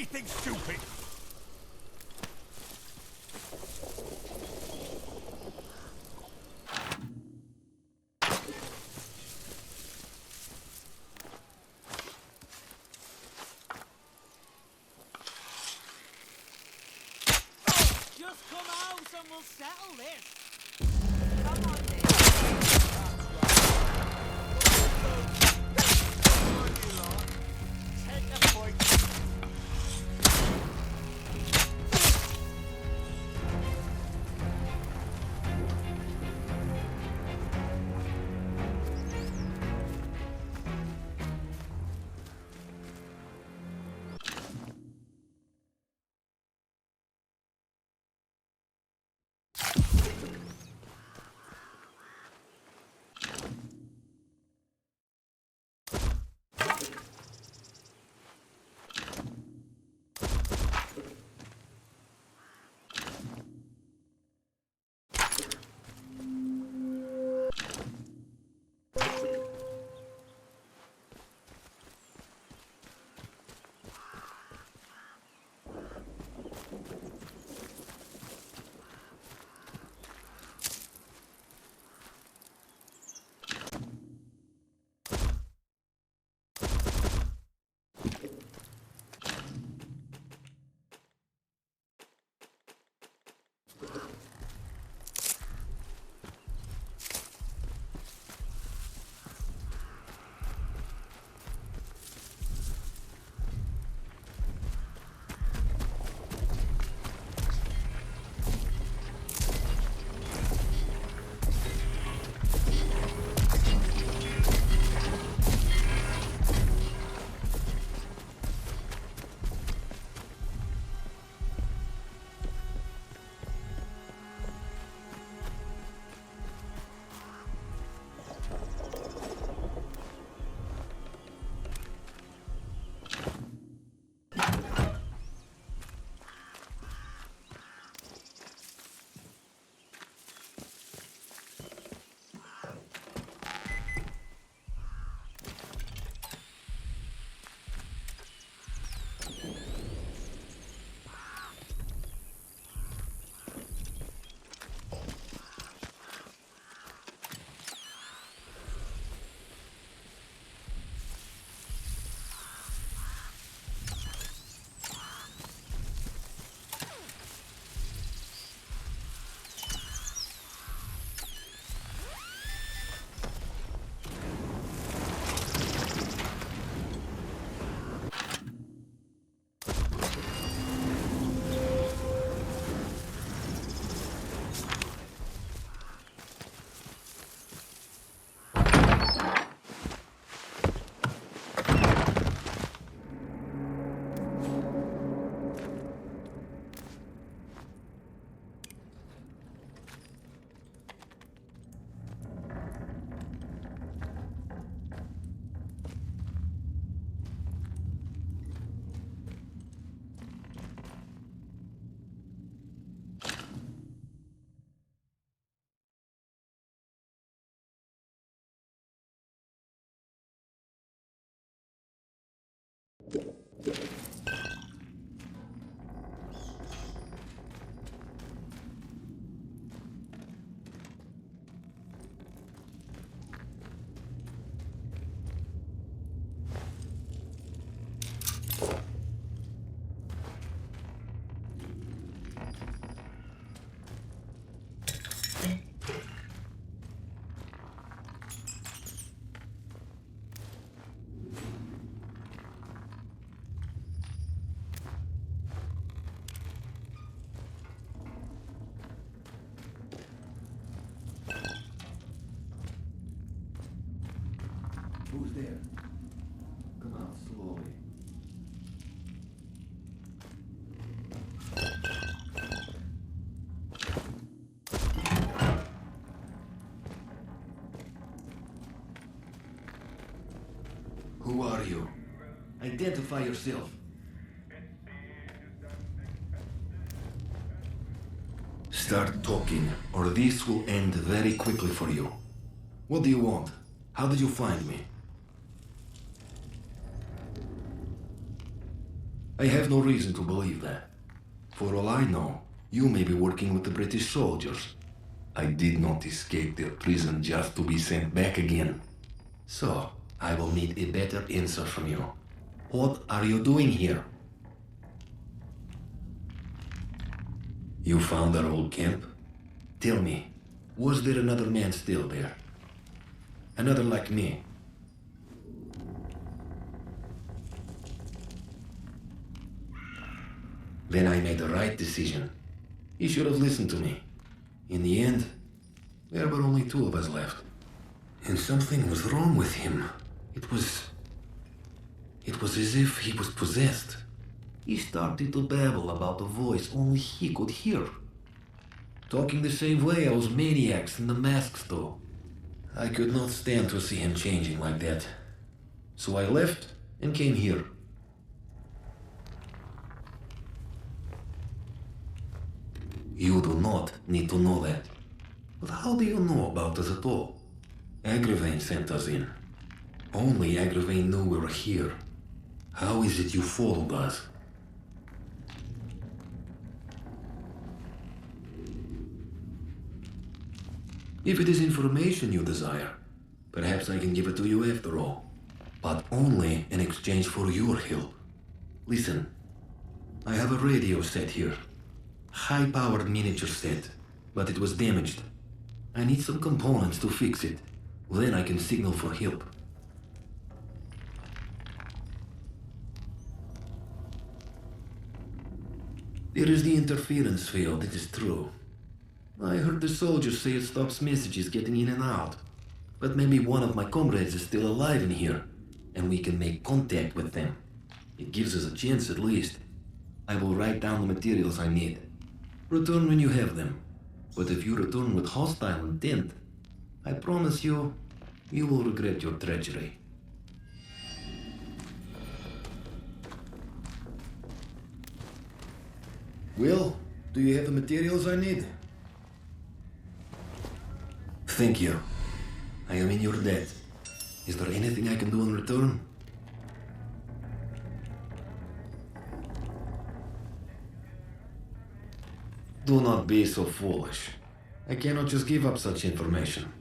anything stupid! Just come out and we'll settle this. Come on, then. Take a point. Who's there? Come out slowly. Who are you? Identify yourself. Start talking, or this will end very quickly for you. What do you want? How did you find me? I have no reason to believe that. For all I know, you may be working with the British soldiers. I did not escape their prison just to be sent back again. So, I will need a better answer from you. What are you doing here? You found our old camp? Tell me, was there another man still there? Another like me? Then I made the right decision. You should have listened to me. In the end, there were only two of us left. And something was wrong with him. It was as if he was possessed. He started to babble about a voice only he could hear. Talking the same way those maniacs in the masks do. I could not stand to see him changing like that. So I left and came here. You do not need to know that. But how do you know about us at all? Agravain sent us in. Only Agravain knew we were here. How is it you followed us? If it is information you desire, perhaps I can give it to you after all. But only in exchange for your help. Listen, I have a radio set here. High-powered miniature set, but it was damaged. I need some components to fix it. Then I can signal for help. There is the interference field, it is true. I heard the soldiers say it stops messages getting in and out. But maybe one of my comrades is still alive in here, and we can make contact with them. It gives us a chance at least. I will write down the materials I need. Return when you have them. But if you return with hostile intent, I promise you, you will regret your treachery. Will, do you have the materials I need? Thank you. I am in your debt. Is there anything I can do in return? Do not be so foolish. I cannot just give up such information.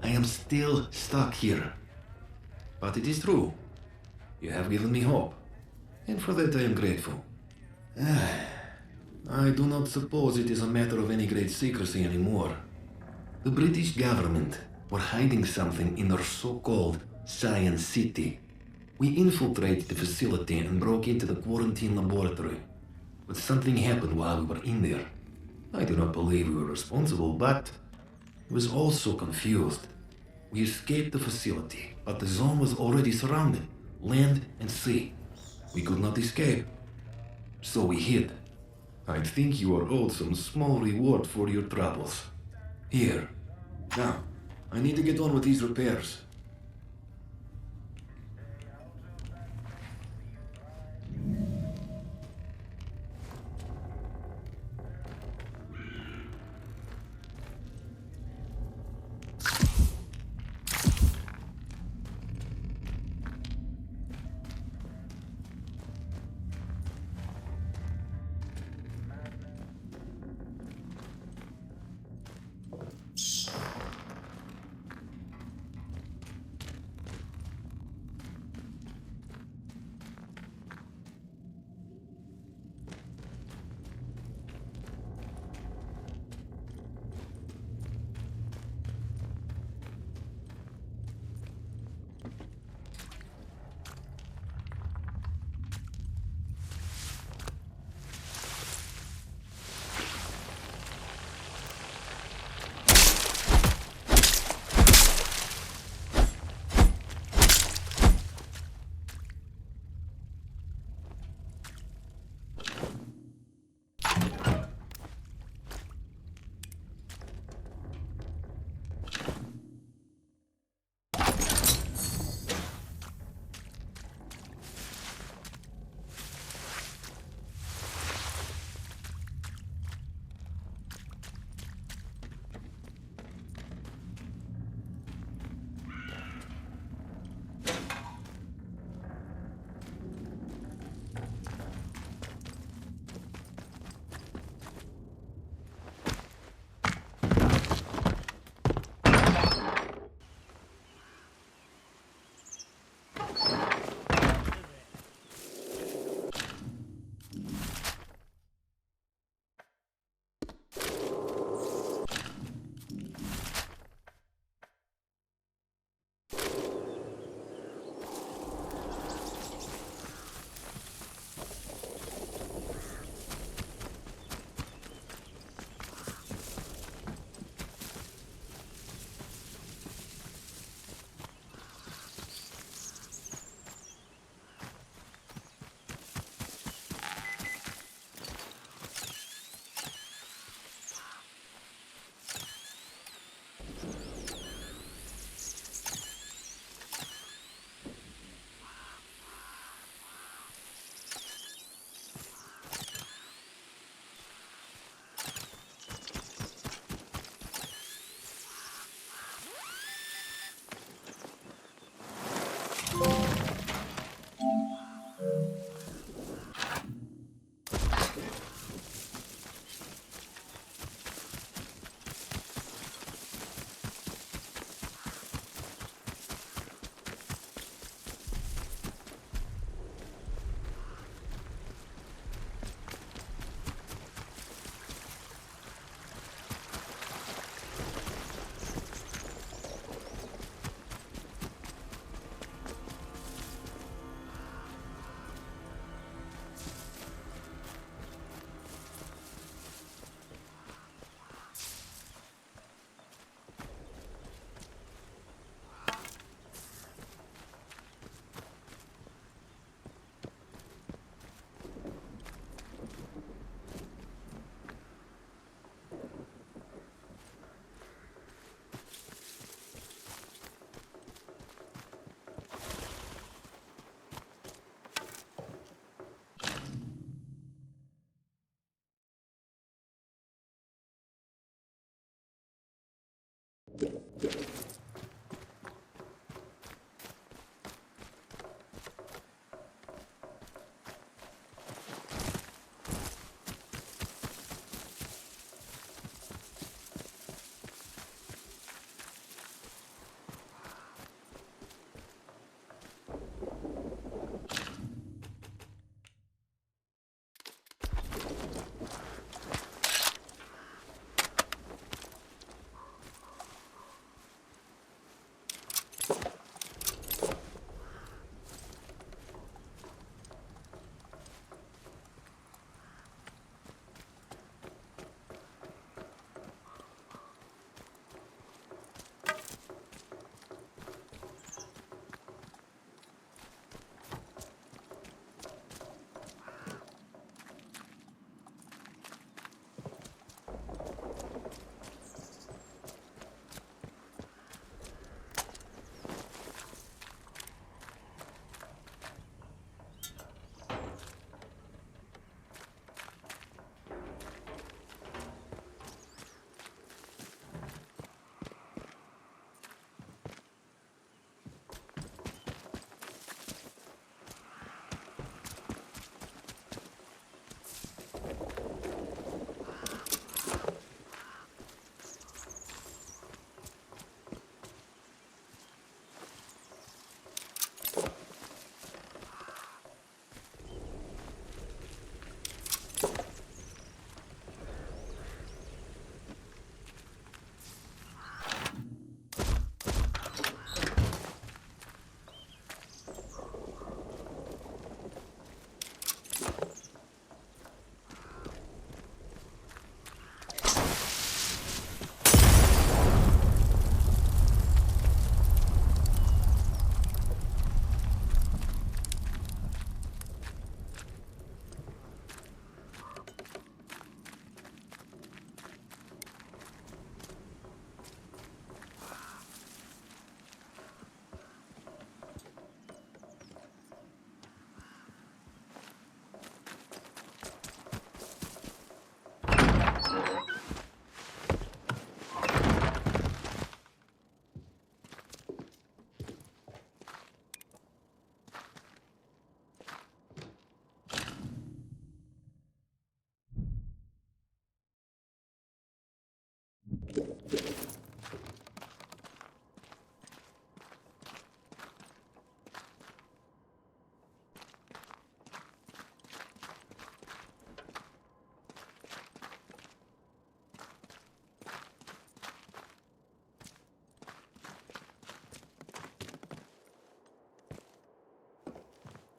I am still stuck here. But it is true. You have given me hope. And for that I am grateful. I do not suppose it is a matter of any great secrecy anymore. The British government were hiding something in their so-called Science City. We infiltrated the facility and broke into the quarantine laboratory. But something happened while we were in there. I do not believe we were responsible, but I was also confused. We escaped the facility, but the zone was already surrounded, land and sea. We could not escape, so we hid. I think you are owed some small reward for your troubles. Here. Now, I need to get on with these repairs.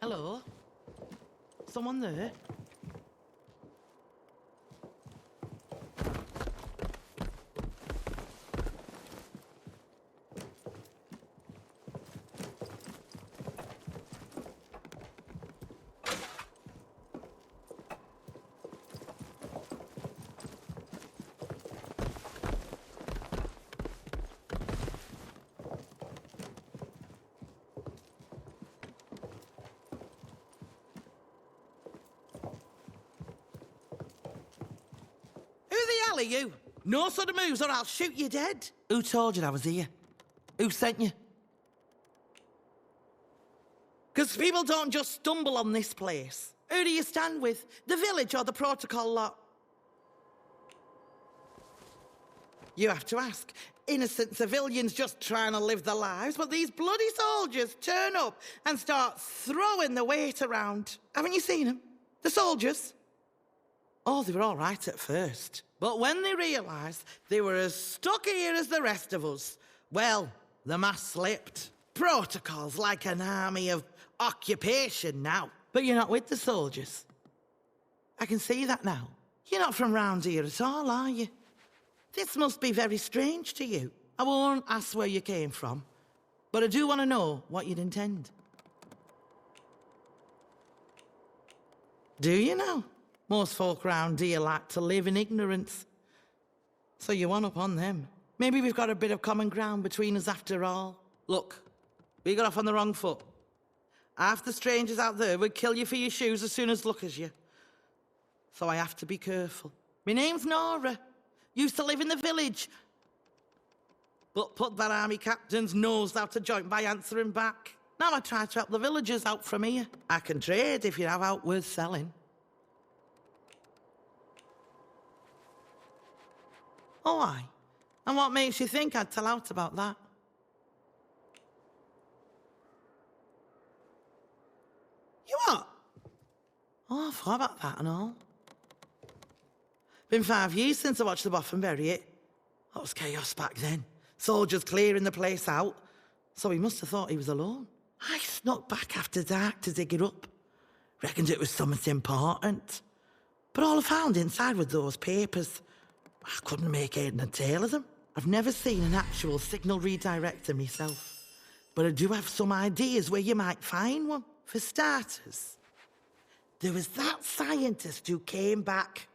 Hello? Someone there? Are you? No sort of moves or I'll shoot you dead. Who told you I was here? Who sent you? Because people don't just stumble on this place. Who do you stand with? The village or the protocol lot? You have to ask. Innocent civilians just trying to live their lives, but these bloody soldiers turn up and start throwing the weight around. Haven't you seen them? The soldiers? Oh, they were all right at first. But when they realised they were as stuck here as the rest of us, well, the mask slipped. Protocol's like an army of occupation now. But you're not with the soldiers. I can see that now. You're not from round here at all, are you? This must be very strange to you. I won't ask where you came from, but I do want to know what you'd intend. Do you know? Most folk round here like to live in ignorance. So you one up on them. Maybe we've got a bit of common ground between us after all. Look, we got off on the wrong foot. Half the strangers out there would kill you for your shoes as soon as look at you. So I have to be careful. My name's Nora. Used to live in the village. but put that army captain's nose out of joint by answering back. Now I try to help the villagers out from here. I can trade if you have out worth selling. Oh, aye. And what makes you think I'd tell out about that? You what? Oh, I forgot about that and all. Been 5 years since I watched the Boffin bury it. That was chaos back then. Soldiers clearing the place out. So he must have thought he was alone. I snuck back after dark to dig it up. Reckoned it was something important. But all I found inside were those papers. I couldn't make head and tail of them. I've never seen an actual signal redirector myself. But I do have some ideas where you might find one. For starters, there was that scientist who came back.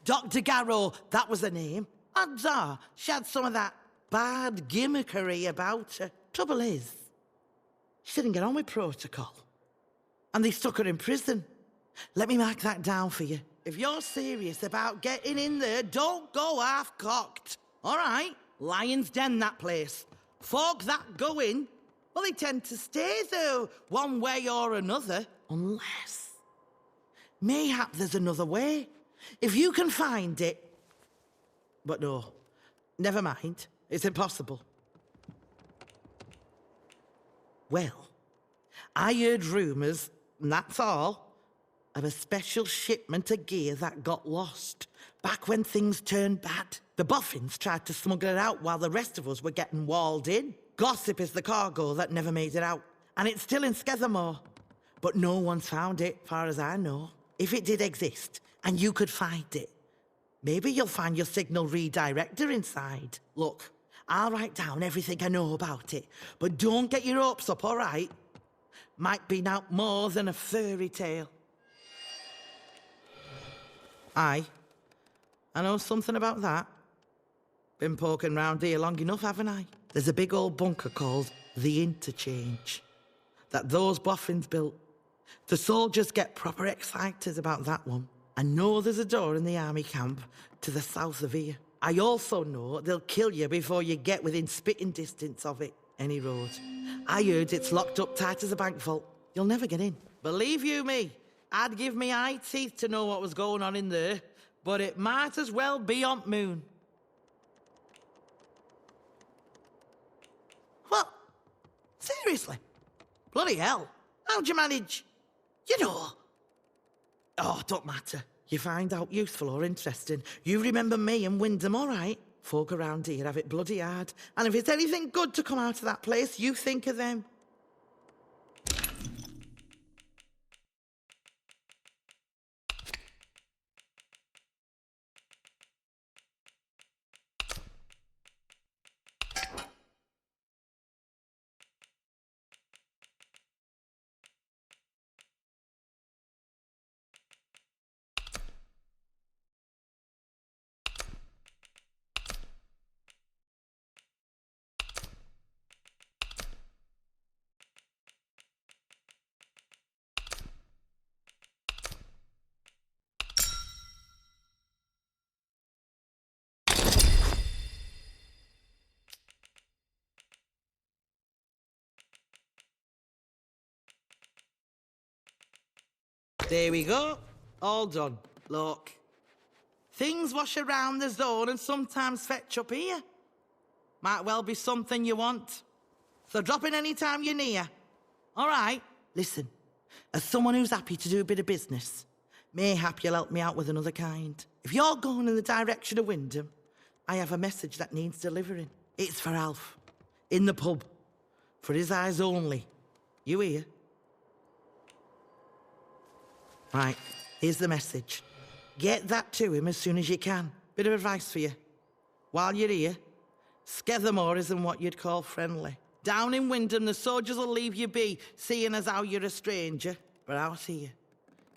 Dr. Garrow, that was her name. Odds are, she had some of that bad gimmickry about her. Trouble is, she didn't get on with protocol. And they stuck her in prison. Let me mark that down for you. If you're serious about getting in there, don't go half-cocked. All right? Lion's Den, that place. Folk that go in, well, they tend to stay there one way or another. Unless, mayhap there's another way. If you can find it... But no, never mind. It's impossible. Well, I heard rumours, and that's all, of a special shipment of gear that got lost back when things turned bad. The Boffins tried to smuggle it out while the rest of us were getting walled in. Gossip is the cargo that never made it out, and it's still in Skethermoor. But no one's found it, far as I know. If it did exist, and you could find it, maybe you'll find your signal redirector inside. Look, I'll write down everything I know about it, but don't get your hopes up, all right? Might be now more than a fairy tale. Aye, I know something about that. Been poking round here long enough, haven't I? There's a big old bunker called the Interchange that those boffins built. The soldiers get proper excited about that one. I know there's a door in the army camp to the south of here. I also know they'll kill you before you get within spitting distance of it. Any road. I heard it's locked up tight as a bank vault. You'll never get in. Believe you me, I'd give me eye teeth to know what was going on in there, but it might as well be on moon. What? Seriously? Bloody hell. How'd you manage? You know. Oh, don't matter. You find out useful or interesting. You remember me and Wyndham, all right? Folk around here have it bloody hard. And if it's anything good to come out of that place, you think of them. There we go. All done. Look. Things wash around the zone and sometimes fetch up here. Might well be something you want. So drop in any time you're near. All right? Listen, as someone who's happy to do a bit of business, mayhap you'll help me out with another kind. If you're going in the direction of Wyndham, I have a message that needs delivering. It's for Alf. In the pub. For his eyes only. You hear? Right, here's the message. Get that to him as soon as you can. Bit of advice for you. While you're here, Skethermoor isn't what you'd call friendly. Down in Wyndham, the soldiers will leave you be, seeing as how you're a stranger. But out here,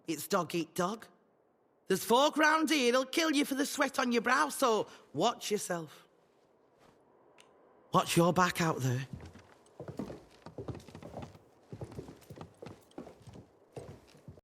it's dog eat dog. There's folk round here that'll kill you for the sweat on your brow, so watch yourself. Watch your back out there.